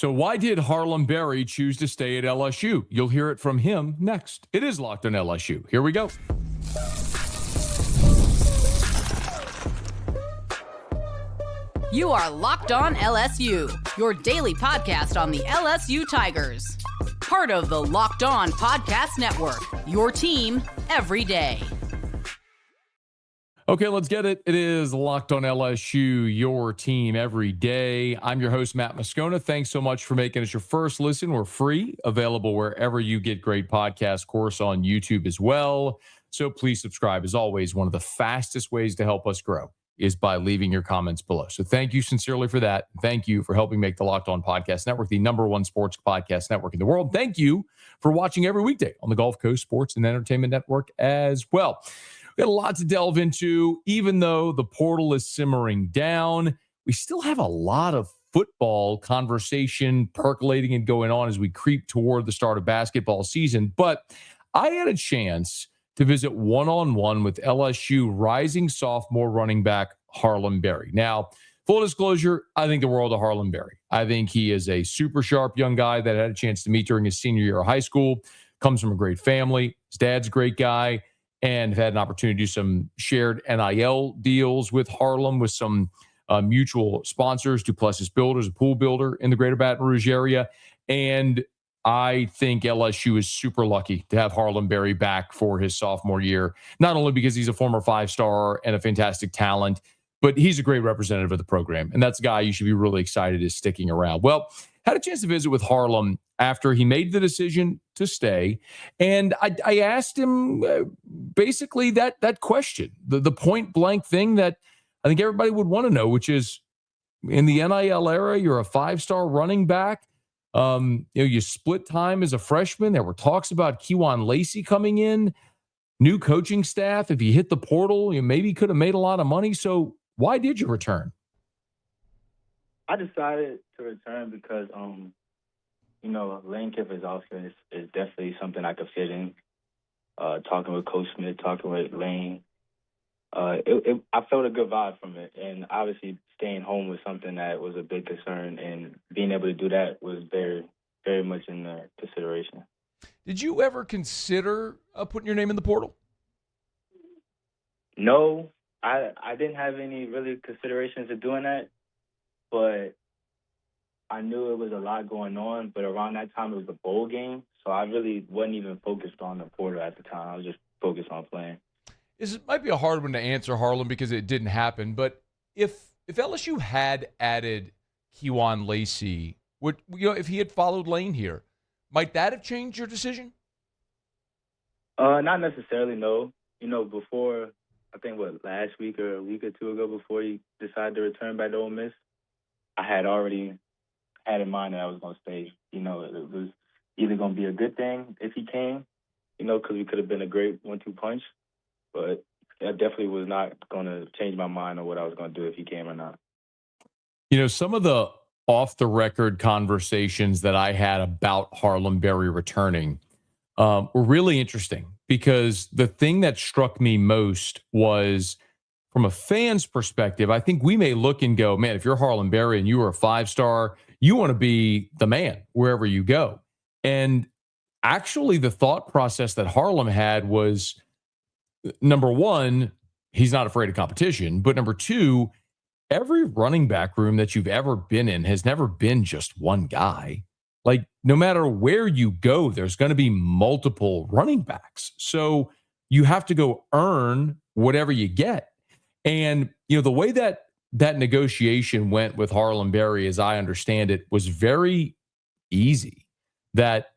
So why did Harlem Berry choose to stay at LSU? You'll hear it from him next. It is Locked on LSU. Here we go. You are Locked on LSU, your daily podcast on the LSU Tigers. Part of the Locked On Podcast Network, your team every day. Okay, let's get it. It is Locked on LSU, your team every day. I'm your host, Matt Moscona. Thanks so much for making us your first listen. We're free, available wherever you get great podcasts, of course, on YouTube as well. So please subscribe. As always, one of the fastest ways to help us grow is by leaving your comments below. So thank you sincerely for that. Thank you for helping make the Locked On Podcast Network the #1 sports podcast network in the world. Thank you for watching every weekday on the Gulf Coast Sports and Entertainment Network as well. We got a lot to delve into. Even though the portal is simmering down, we still have a lot of football conversation percolating and going on as we creep toward the start of basketball season. But I had a chance to visit one-on-one with LSU rising sophomore running back Harlem Berry. Now, full disclosure, I think the world of Harlem Berry. I think he is a super sharp young guy that I had a chance to meet during his senior year of high school, comes from a great family. His dad's a great guy, and had an opportunity to do some shared NIL deals with Harlem with some mutual sponsors, Duplessis Builders, a pool builder in the greater Baton Rouge area. And I think LSU is super lucky to have Harlem Berry back for his sophomore year, not only because he's a former 5-star and a fantastic talent, but he's a great representative of the program. And that's a guy you should be really excited is sticking around. Well, had a chance to visit with Harlem after he made the decision to stay. And I asked him basically that question, the point blank thing that I think everybody would want to know, which is in the NIL era, you're a 5-star running back. You split time as a freshman. There were talks about Kewan Lacey coming in, new coaching staff. If you hit the portal, you maybe could have made a lot of money. So why did you return? I decided to return because, Lane Kiffin is definitely something I could fit in. Talking with Coach Smith, talking with Lane, I felt a good vibe from it. And obviously staying home was something that was a big concern, and being able to do that was very, very much in the consideration. Did you ever consider putting your name in the portal? No, I didn't have any really considerations of doing that, but I knew it was a lot going on. But around that time, it was the bowl game, so I really wasn't even focused on the portal at the time. I was just focused on playing. This might be a hard one to answer, Harlem, because it didn't happen. But if LSU had added Kewan Lacey, if he had followed Lane here, might that have changed your decision? Not necessarily, no. Before, I think, last week or a week or two ago, before he decided to return back to Ole Miss, I had already had in mind that I was going to stay. It was either going to be a good thing if he came, because we could have been a great 1-2 punch. But that definitely was not going to change my mind on what I was going to do if he came or not. Some of the off-the-record conversations that I had about Harlem Berry returning were really interesting, because the thing that struck me most was, from a fan's perspective, I think we may look and go, man, if you're Harlem Berry and you are a 5-star, you want to be the man wherever you go. And actually the thought process that Harlem had was, number one, he's not afraid of competition. But number two, every running back room that you've ever been in has never been just one guy. Like, no matter where you go, there's going to be multiple running backs. So you have to go earn whatever you get. And, the way that negotiation went with Harlem Berry, as I understand it, was very easy. That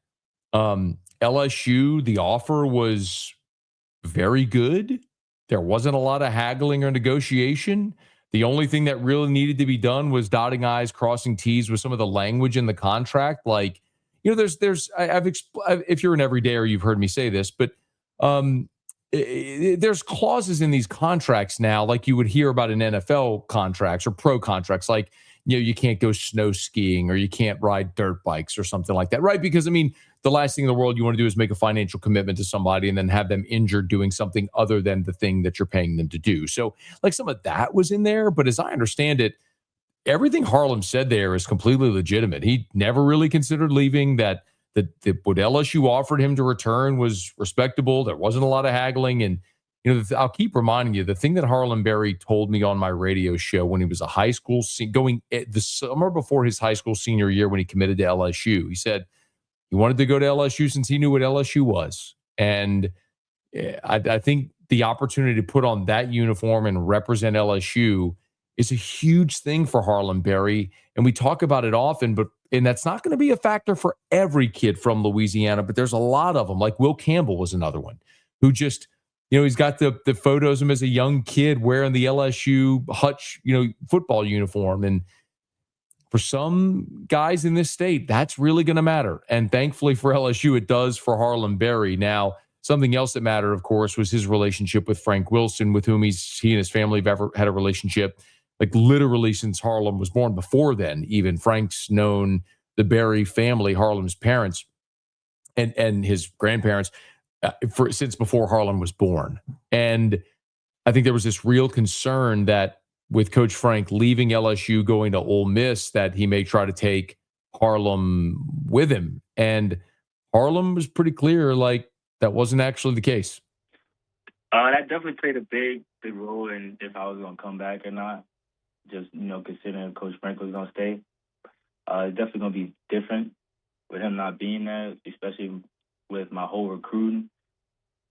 LSU, the offer was very good. There wasn't a lot of haggling or negotiation. The only thing that really needed to be done was dotting I's, crossing T's with some of the language in the contract. Like, if you're an everydayer, you've heard me say this, but there's clauses in these contracts now, like you would hear about in NFL contracts or pro contracts, like, you can't go snow skiing or you can't ride dirt bikes or something like that, right? Because, the last thing in the world you want to do is make a financial commitment to somebody and then have them injured doing something other than the thing that you're paying them to do. So, like, some of that was in there. But as I understand it, everything Harlem said there is completely legitimate. He never really considered leaving. That what LSU offered him to return was respectable. There wasn't a lot of haggling. And, I'll keep reminding you, the thing that Harlem Berry told me on my radio show when he was a high school, going the summer before his high school senior year when he committed to LSU, he said he wanted to go to LSU since he knew what LSU was. And I think the opportunity to put on that uniform and represent LSU is a huge thing for Harlem Berry. And we talk about it often, and that's not going to be a factor for every kid from Louisiana, but there's a lot of them. Like Will Campbell was another one who just, he's got the photos of him as a young kid wearing the LSU Hutch, football uniform. And for some guys in this state, that's really going to matter. And thankfully for LSU, it does for Harlem Berry. Now, something else that mattered, of course, was his relationship with Frank Wilson, with whom he and his family have ever had a relationship, like literally since Harlem was born. Before then, even Frank's known the Berry family, Harlem's parents, and his grandparents since before Harlem was born. And I think there was this real concern that with Coach Frank leaving LSU, going to Ole Miss, that he may try to take Harlem with him. And Harlem was pretty clear, like, that wasn't actually the case. That definitely played a big role in if I was going to come back or not. Just, considering Coach Frank was going to stay. It's definitely going to be different with him not being there, especially with my whole recruiting.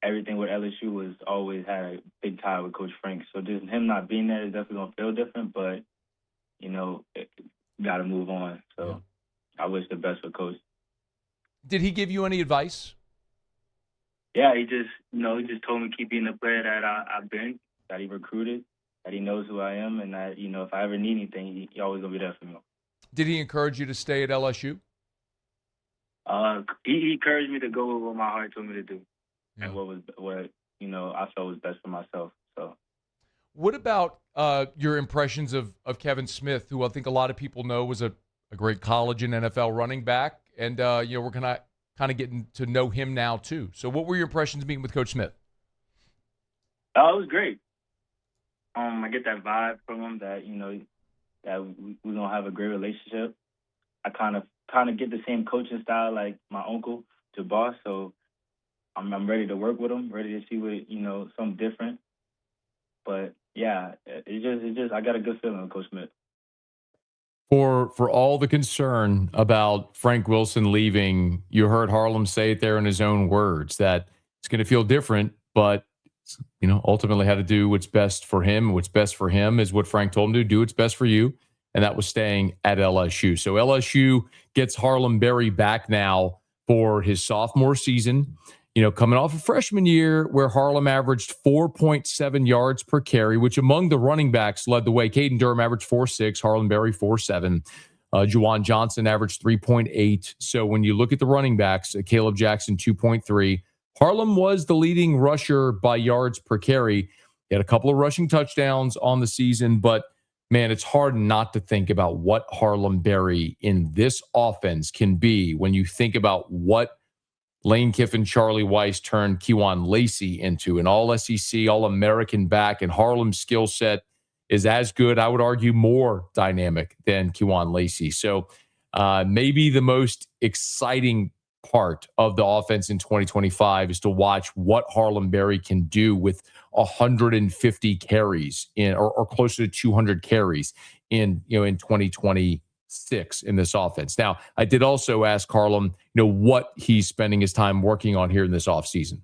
Everything with LSU was always had a big tie with Coach Frank. So just him not being there is definitely going to feel different, but, got to move on. So I wish the best for Coach. Did he give you any advice? Yeah, he just told me keep being the player that I've been, that he recruited, that he knows who I am, and that, if I ever need anything, he always going to be there for me. Did he encourage you to stay at LSU? He encouraged me to go with what my heart told me to do. Yeah. And what I felt was best for myself. So, what about your impressions of Kevin Smith, who I think a lot of people know was a great college and NFL running back, and we're kind of getting to know him now too. So, what were your impressions meeting with Coach Smith? It was great. I get that vibe from him that that we're gonna have a great relationship. I kind of get the same coaching style like my uncle Jabbar, so I'm ready to work with him, ready to see what something different. But yeah, it's just I got a good feeling with Coach Smith. For all the concern about Frank Wilson leaving, you heard Harlem say it there in his own words that it's going to feel different, but ultimately had to do what's best for him. What's best for him is what Frank told him to do. What's best for you, and that was staying at LSU. So LSU gets Harlem Berry back now for his sophomore season. Coming off a freshman year where Harlem averaged 4.7 yards per carry, which among the running backs led the way. Caden Durham averaged 4.6, Harlem Berry 4.7. Juwan Johnson averaged 3.8. So when you look at the running backs, Caleb Jackson 2.3. Harlem was the leading rusher by yards per carry. He had a couple of rushing touchdowns on the season, but man, it's hard not to think about what Harlem Berry in this offense can be when you think about what Lane Kiffin, Charlie Weiss turned Kewan Lacey into, an all-SEC, all-American back, and Harlem's skill set is as good, I would argue more dynamic than Kewan Lacey. So maybe the most exciting part of the offense in 2025 is to watch what Harlem Berry can do with 150 carries or closer to 200 carries in 2026 in this offense. Now, I did also ask Harlem, what he's spending his time working on here in this offseason.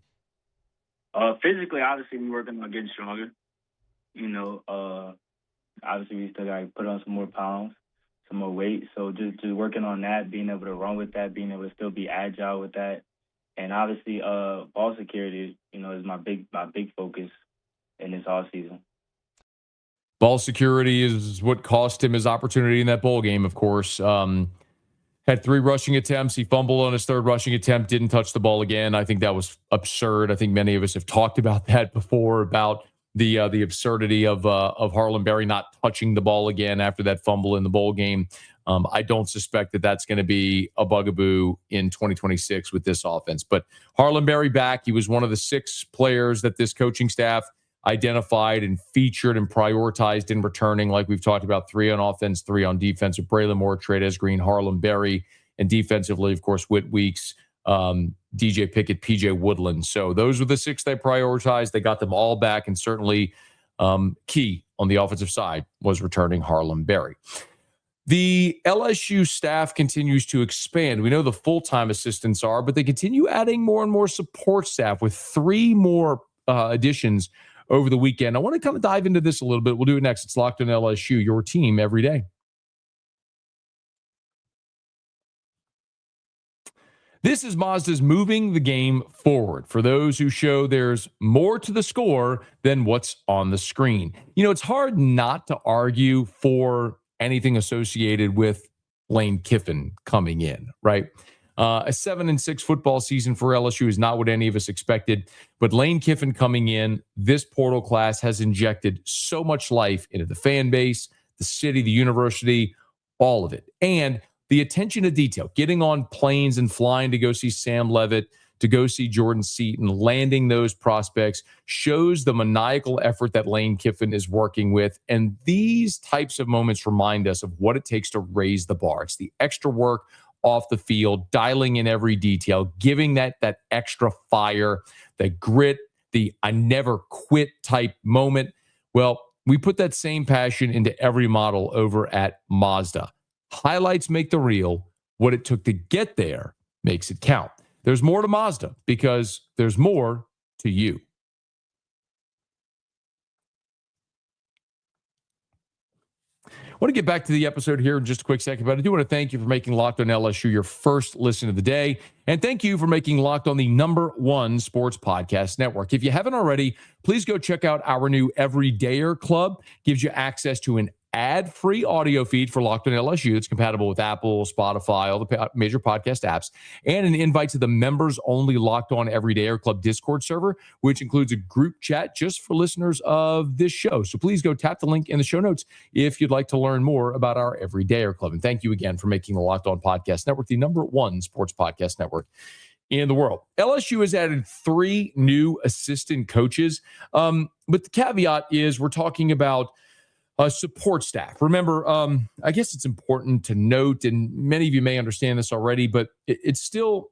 Physically, obviously, we're working on getting stronger. Obviously, we still got to put on some more pounds, some more weight. So just working on that, being able to run with that, being able to still be agile with that. And obviously, ball security, is my big focus in this offseason. Ball security is what cost him his opportunity in that bowl game, of course. Had 3 rushing attempts. He fumbled on his 3rd rushing attempt, didn't touch the ball again. I think that was absurd. I think many of us have talked about that before, about the absurdity of Harlem Berry not touching the ball again after that fumble in the bowl game. I don't suspect that that's going to be a bugaboo in 2026 with this offense. But Harlem Berry back. He was one of the 6 players that this coaching staff identified and featured and prioritized in returning, like we've talked about, 3 on offense, 3 on defense with Braylon Moore, Trades Green, Harlem Berry, and defensively, of course, Whit Weeks, DJ Pickett, PJ Woodland. So those were the 6 they prioritized. They got them all back, and certainly key on the offensive side was returning Harlem Berry. The LSU staff continues to expand. We know the full-time assistants are, but they continue adding more and more support staff with 3 more additions over the weekend. I want to kind of dive into this a little bit. We'll do it next. It's Locked on LSU, your team every day. This is Mazda's moving the game forward for those who show there's more to the score than what's on the screen. You know, it's hard not to argue for anything associated with Lane Kiffin coming in, right? A 7-6 football season for LSU is not what any of us expected, but Lane Kiffin coming in, this portal class has injected so much life into the fan base, the city, the university, all of it. And the attention to detail, getting on planes and flying to go see Sam Levitt, to go see Jordan Seaton, landing those prospects, shows the maniacal effort that Lane Kiffin is working with. And these types of moments remind us of what it takes to raise the bar. It's the extra work off the field, dialing in every detail, giving that extra fire, the grit, the I never quit type moment. Well, we put that same passion into every model over at Mazda. Highlights make the reel. What it took to get there makes it count. There's more to Mazda because there's more to you. I want to get back to the episode here in just a quick second, but I do want to thank you for making Locked on LSU your first listen of the day. And thank you for making Locked on the #1 sports podcast network. If you haven't already, please go check out our new Everydayer Club. Gives you access to an ad-free audio feed for Locked on LSU. It's compatible with Apple, Spotify, all the major podcast apps, and an invite to the members-only Locked on Everydayer Club Discord server, which includes a group chat just for listeners of this show. So please go tap the link in the show notes if you'd like to learn more about our Everydayer Club. And thank you again for making the Locked on Podcast Network the #1 sports podcast network in the world. LSU has added 3 new assistant coaches, but the caveat is we're talking about support staff. Remember, I guess it's important to note, and many of you may understand this already, but it's still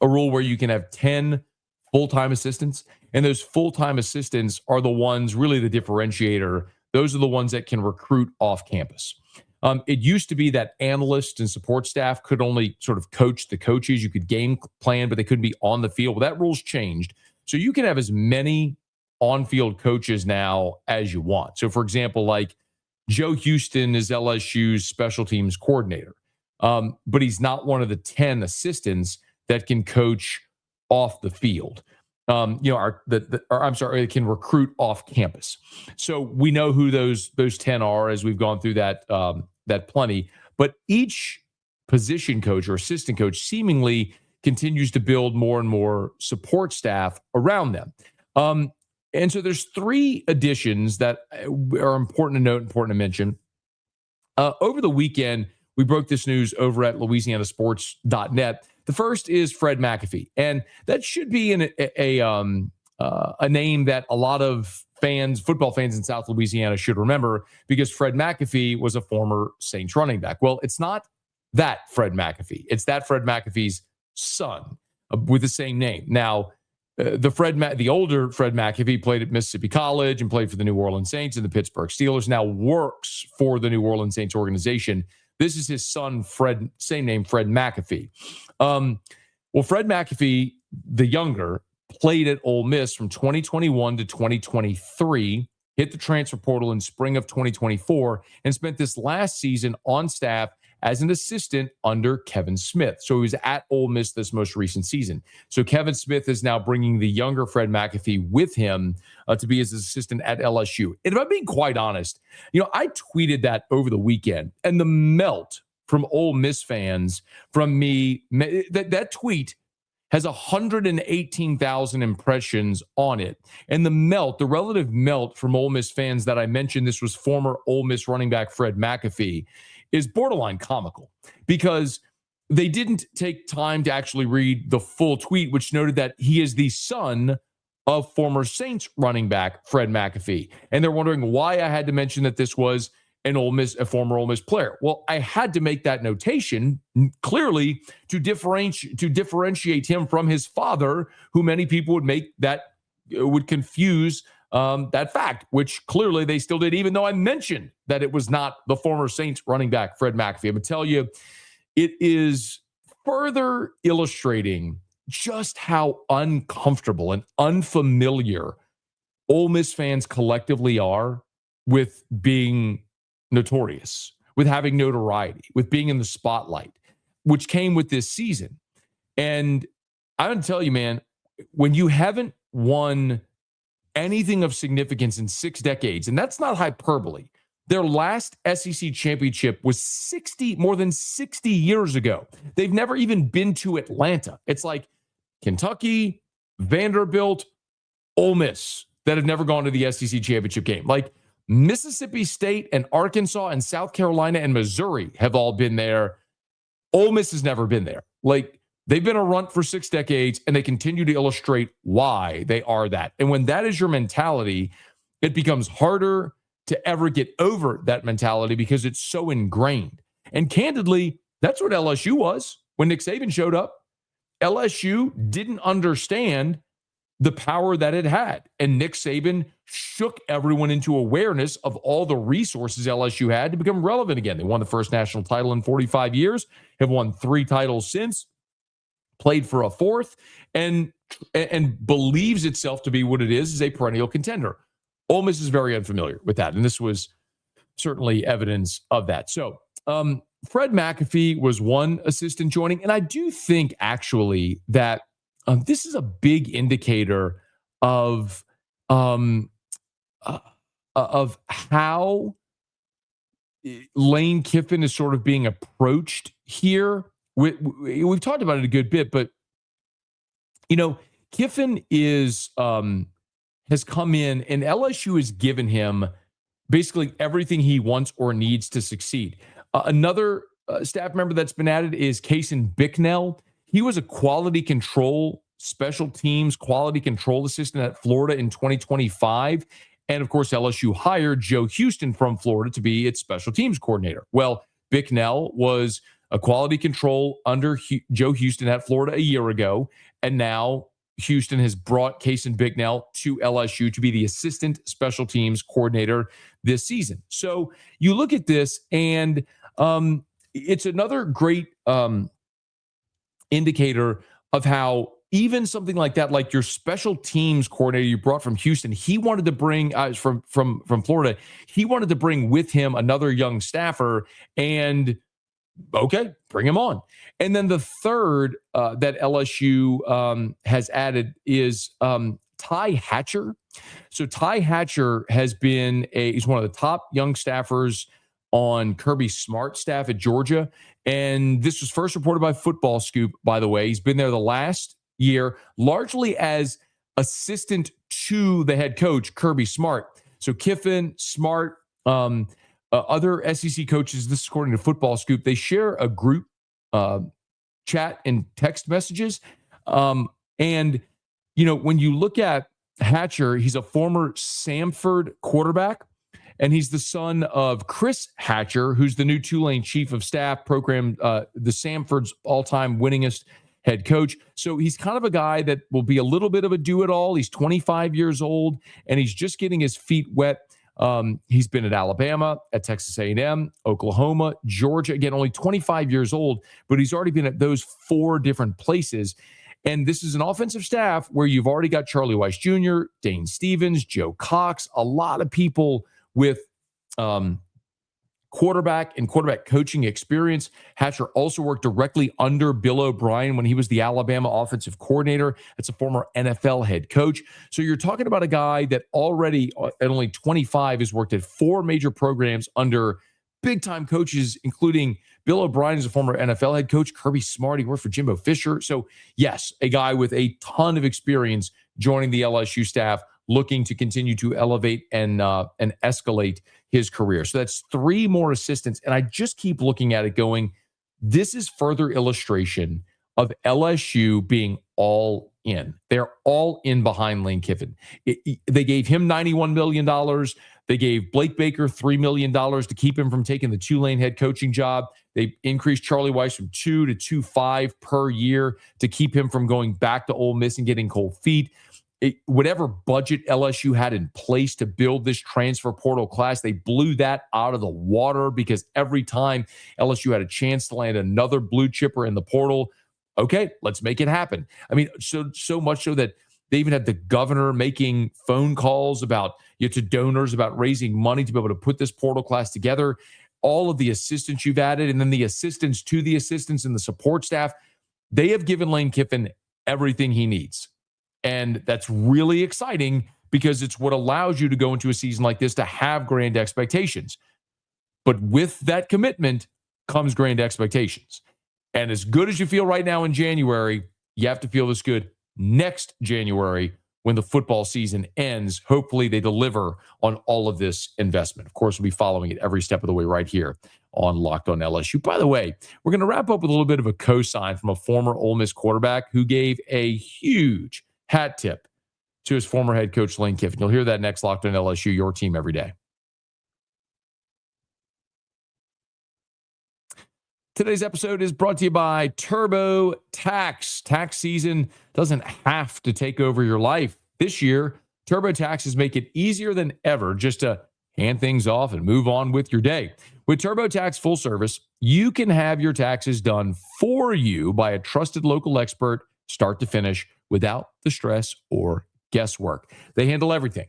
a rule where you can have 10 full-time assistants, and those full-time assistants are the ones, really the differentiator. Those are the ones that can recruit off campus. It used to be that analysts and support staff could only sort of coach the coaches. You could game plan, but they couldn't be on the field. Well, that rule's changed. So you can have as many on-field coaches now as you want. So, for example, like Joe Houston is LSU's special teams coordinator, but he's not one of the 10 assistants that can coach off the field. It can recruit off campus. So we know who those 10 are as we've gone through that plenty. But each position coach or assistant coach seemingly continues to build more and more support staff around them. And so there's 3 additions that are important to note, important to mention. Over the weekend, we broke this news over at LouisianaSports.net. The first is Fred McAfee, and that should be a name that a lot of fans, football fans in South Louisiana, should remember because Fred McAfee was a former Saints running back. Well, it's not that Fred McAfee; it's that Fred McAfee's son with the same name. Now, the older Fred McAfee played at Mississippi College and played for the New Orleans Saints and the Pittsburgh Steelers. Now works for the New Orleans Saints organization. This is his son, Fred, same name, Fred McAfee. Well, Fred McAfee, the younger, played at Ole Miss from 2021 to 2023, hit the transfer portal in spring of 2024, and spent this last season on staff as an assistant under Kevin Smith. So he was at Ole Miss this most recent season. So Kevin Smith is now bringing the younger Fred McAfee with him to be his assistant at LSU. And if I'm being quite honest, I tweeted that over the weekend, and the melt from Ole Miss fans from me, that tweet has 118,000 impressions on it. And the relative melt from Ole Miss fans that I mentioned, this was former Ole Miss running back Fred McAfee, is borderline comical because they didn't take time to actually read the full tweet, which noted that he is the son of former Saints running back Fred McAfee. And they're wondering why I had to mention that this was a former Ole Miss player. Well, I had to make that notation clearly to differentiate him from his father, who many people would confuse that fact, which clearly they still did, even though I mentioned that it was not the former Saints running back Fred McAfee. I'm gonna tell you, it is further illustrating just how uncomfortable and unfamiliar Ole Miss fans collectively are with being notorious, with having notoriety, with being in the spotlight, which came with this season. And I'm going to tell you, man, when you haven't won anything of significance in 6 decades, and that's not hyperbole, their last SEC championship was more than 60 years ago. They've never even been to Atlanta. It's like Kentucky, Vanderbilt, Ole Miss that have never gone to the SEC championship game. Like Mississippi State and Arkansas and South Carolina and Missouri have all been there. Ole Miss has never been there. Like, they've been a runt for 6 decades, and they continue to illustrate why they are that. And when that is your mentality, it becomes harder to ever get over that mentality because it's so ingrained. And candidly, that's what LSU was when Nick Saban showed up. LSU didn't understand the power that it had. And Nick Saban shook everyone into awareness of all the resources LSU had to become relevant again. They won the first national title in 45 years, have won 3 titles since, played for a 4th, and believes itself to be what it is a perennial contender. Ole Miss is very unfamiliar with that, and this was certainly evidence of that. So Fred McAfee was one assistant joining, and I do think actually that this is a big indicator of how Lane Kiffin is sort of being approached here. We've talked about it a good bit, but Kiffin has come in, and LSU has given him basically everything he wants or needs to succeed. Another staff member that's been added is Kaysen Bicknell. He was a quality control, special teams quality control assistant at Florida in 2025. And of course, LSU hired Joe Houston from Florida to be its special teams coordinator. Well, Bicknell was a quality control under Joe Houston at Florida a year ago. And now Houston has brought Kaysen Bicknell to LSU to be the assistant special teams coordinator this season. So you look at this, and it's another great indicator of how even something like that, like your special teams coordinator you brought from Houston, he wanted to bring from Florida, he wanted to bring with him another young staffer, and okay, bring him on. And then the third that LSU has added is Ty Hatcher. So Ty Hatcher has been he's one of the top young staffers on Kirby Smart's staff at Georgia. And this was first reported by Football Scoop, by the way. He's been there the last year, largely as assistant to the head coach, Kirby Smart. So Kiffin, Smart, other SEC coaches, this is according to Football Scoop, they share a group chat and text messages. And, when you look at Hatcher, he's a former Samford quarterback, and he's the son of Chris Hatcher, who's the new Tulane chief of staff program, the Samford's all-time winningest head coach. So he's kind of a guy that will be a little bit of a do-it-all. He's 25 years old, and he's just getting his feet wet. He's been at Alabama, at Texas A&M, Oklahoma, Georgia. Again, only 25 years old, but he's already been at those 4 different places. And this is an offensive staff where you've already got Charlie Weiss Jr., Dane Stevens, Joe Cox, a lot of people with quarterback and quarterback coaching experience. Hatcher also worked directly under Bill O'Brien when he was the Alabama offensive coordinator. That's a former NFL head coach. So you're talking about a guy that already at only 25 has worked at 4 major programs under big-time coaches, including Bill O'Brien is a former NFL head coach, Kirby Smart, he worked for Jimbo Fisher. So yes, a guy with a ton of experience joining the LSU staff, looking to continue to elevate and escalate his career. So that's 3 more assistants. And I just keep looking at it going, this is further illustration of LSU being all in. They're all in behind Lane Kiffin. They gave him $91 million. They gave Blake Baker $3 million to keep him from taking the Tulane head coaching job. They increased Charlie Weiss from $2 to $2.5 per year to keep him from going back to Ole Miss and getting cold feet. Whatever budget LSU had in place to build this transfer portal class, they blew that out of the water because every time LSU had a chance to land another blue chipper in the portal, okay, let's make it happen. I mean, so much so that they even had the governor making phone calls to donors about raising money to be able to put this portal class together. All of the assistants you've added, and then the assistants to the assistants and the support staff, they have given Lane Kiffin everything he needs. And that's really exciting because it's what allows you to go into a season like this to have grand expectations. But with that commitment comes grand expectations. And as good as you feel right now in January, you have to feel this good next January when the football season ends. Hopefully they deliver on all of this investment. Of course, we'll be following it every step of the way right here on Locked On LSU. By the way, we're going to wrap up with a little bit of a cosign from a former Ole Miss quarterback who gave a huge hat tip to his former head coach, Lane Kiffin. You'll hear that next. Locked On LSU, your team every day. Today's episode is brought to you by TurboTax. Tax season doesn't have to take over your life. This year, TurboTaxes make it easier than ever just to hand things off and move on with your day. With TurboTax Full Service, you can have your taxes done for you by a trusted local expert, start to finish, without the stress or guesswork. They handle everything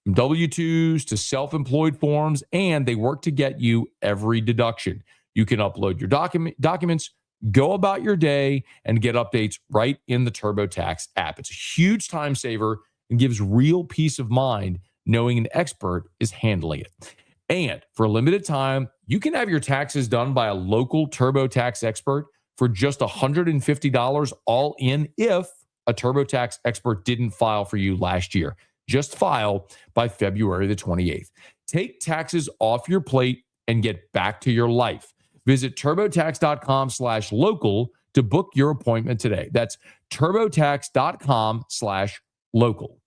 from W-2s to self-employed forms, and they work to get you every deduction. You can upload your documents, go about your day, and get updates right in the TurboTax app. It's a huge time saver and gives real peace of mind knowing an expert is handling it. And for a limited time, you can have your taxes done by a local TurboTax expert for just $150 all in if a TurboTax expert didn't file for you last year. Just file by February the 28th. Take taxes off your plate and get back to your life. Visit TurboTax.com/local to book your appointment today. That's TurboTax.com/local.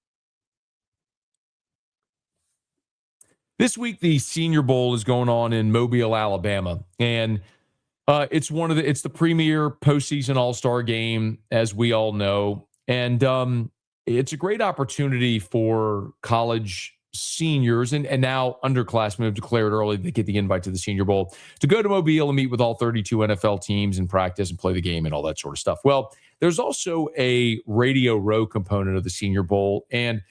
This week, the Senior Bowl is going on in Mobile, Alabama, and it's the premier postseason All-Star game, as we all know, and it's a great opportunity for college seniors and now underclassmen have declared early they get the invite to the Senior Bowl to go to Mobile and meet with all 32 NFL teams and practice and play the game and all that sort of stuff. Well, there's also a Radio Row component of the Senior Bowl, and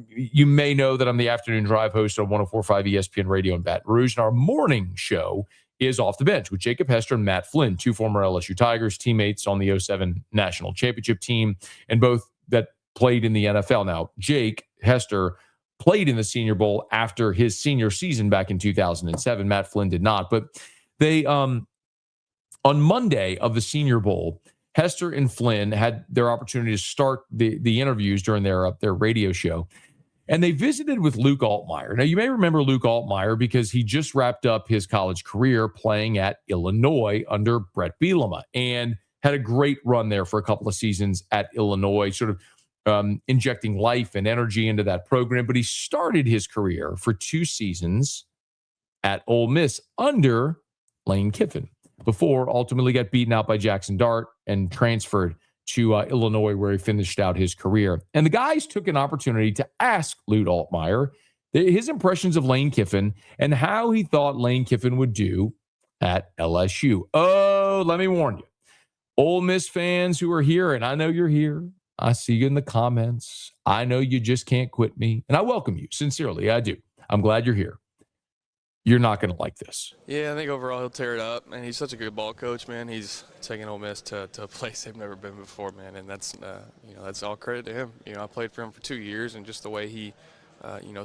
you may know that I'm the afternoon drive host on 104.5 ESPN Radio in Baton Rouge, and our morning show is Off the Bench with Jacob Hester and Matt Flynn, two former LSU Tigers teammates on the 2007 national championship team, and both that played in the NFL. Now, Jake Hester played in the Senior Bowl after his senior season back in 2007. Matt Flynn did not. But they, on Monday of the Senior Bowl, Hester and Flynn had their opportunity to start the interviews during their radio show. And they visited with Luke Altmyer. Now, you may remember Luke Altmyer because he just wrapped up his college career playing at Illinois under Brett Bielema and had a great run there for a couple of seasons at Illinois, sort of injecting life and energy into that program. But he started his career for 2 seasons at Ole Miss under Lane Kiffin before ultimately got beaten out by Jackson Dart and transferred to Illinois, where he finished out his career. And the guys took an opportunity to ask Luke Altmyer his impressions of Lane Kiffin and how he thought Lane Kiffin would do at LSU. Oh, let me warn you, Ole Miss fans who are here, and I know you're here, I see you in the comments. I know you just can't quit me. And I welcome you. Sincerely, I do. I'm glad you're here. You're not going to like this. Yeah, I think overall he'll tear it up. And he's such a good ball coach, man. He's taking Ole Miss to a place they've never been before, man. And that's, that's all credit to him. I played for him for 2 years, and just the way he,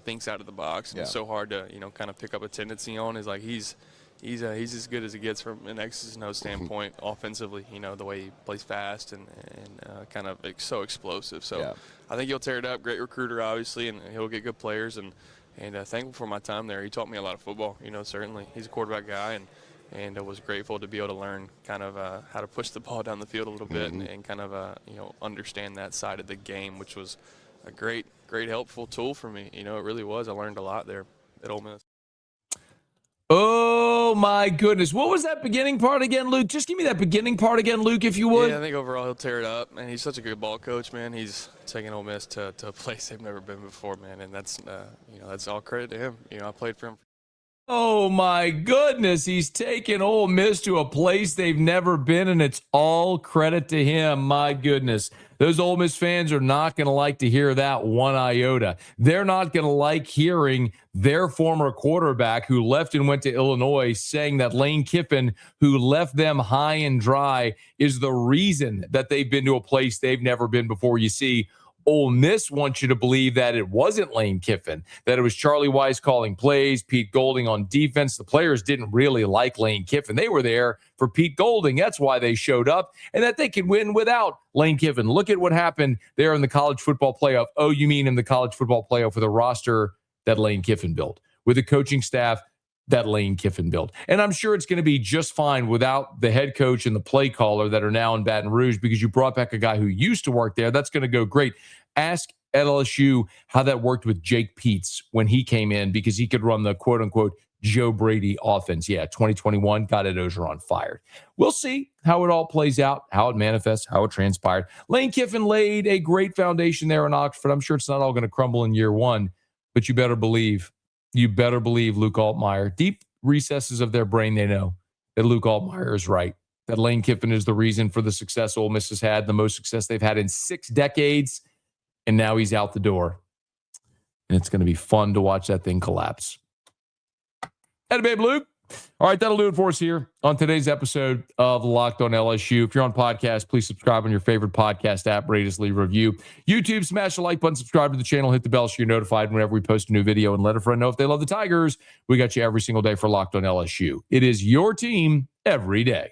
thinks out of the box. And it's so hard to, kind of pick up a tendency on is like he's as good as it gets from an X's and O's standpoint offensively, the way he plays fast and kind of so explosive. So I think he'll tear it up. Great recruiter, obviously, and he'll get good players. And thankful for my time there. He taught me a lot of football, certainly. He's a quarterback guy, and and I was grateful to be able to learn kind of how to push the ball down the field a little bit and kind of understand that side of the game, which was a great helpful tool for me. It really was. I learned a lot there at Ole Miss. Oh, my goodness. What was that beginning part again, Luke? Just give me that beginning part again, Luke, if you would. Yeah, I think overall he'll tear it up, and he's such a good ball coach, man. He's taking Ole Miss to a place they've never been before, man, and that's that's all credit to him. I played for him. Oh, my goodness. He's taken Ole Miss to a place they've never been, and it's all credit to him. My goodness. Those Ole Miss fans are not going to like to hear that one iota. They're not going to like hearing their former quarterback who left and went to Illinois saying that Lane Kiffin, who left them high and dry, is the reason that they've been to a place they've never been before. You see, Ole Miss wants you to believe that it wasn't Lane Kiffin, that it was Charlie Weiss calling plays, Pete Golding on defense. The players didn't really like Lane Kiffin. They were there for Pete Golding. That's why they showed up, and that they could win without Lane Kiffin. Look at what happened there in the college football playoff. Oh, you mean in the college football playoff with a roster that Lane Kiffin built, with a coaching staff that Lane Kiffin built. And I'm sure it's going to be just fine without the head coach and the play caller that are now in Baton Rouge, because you brought back a guy who used to work there. That's going to go great. Ask LSU how that worked with Jake Peets when he came in, because he could run the quote-unquote Joe Brady offense. Yeah, 2021 got Ed Ogeron fired. We'll see how it all plays out, how it manifests, how it transpired. Lane Kiffin laid a great foundation there in Oxford. I'm sure it's not all going to crumble in year one, but you better believe Luke Altmyer, deep recesses of their brain, they know that Luke Altmyer is right, that Lane Kiffin is the reason for the success Ole Miss has had, the most success they've had in 6 decades, and now he's out the door. And it's going to be fun to watch that thing collapse. Hey, babe, Luke. All right, that'll do it for us here on today's episode of Locked on LSU. If you're on podcast, please subscribe on your favorite podcast app, rate us, leave a review. YouTube, smash the like button, subscribe to the channel, hit the bell so you're notified whenever we post a new video, and let a friend know if they love the Tigers. We got you every single day for Locked on LSU. It is your team every day.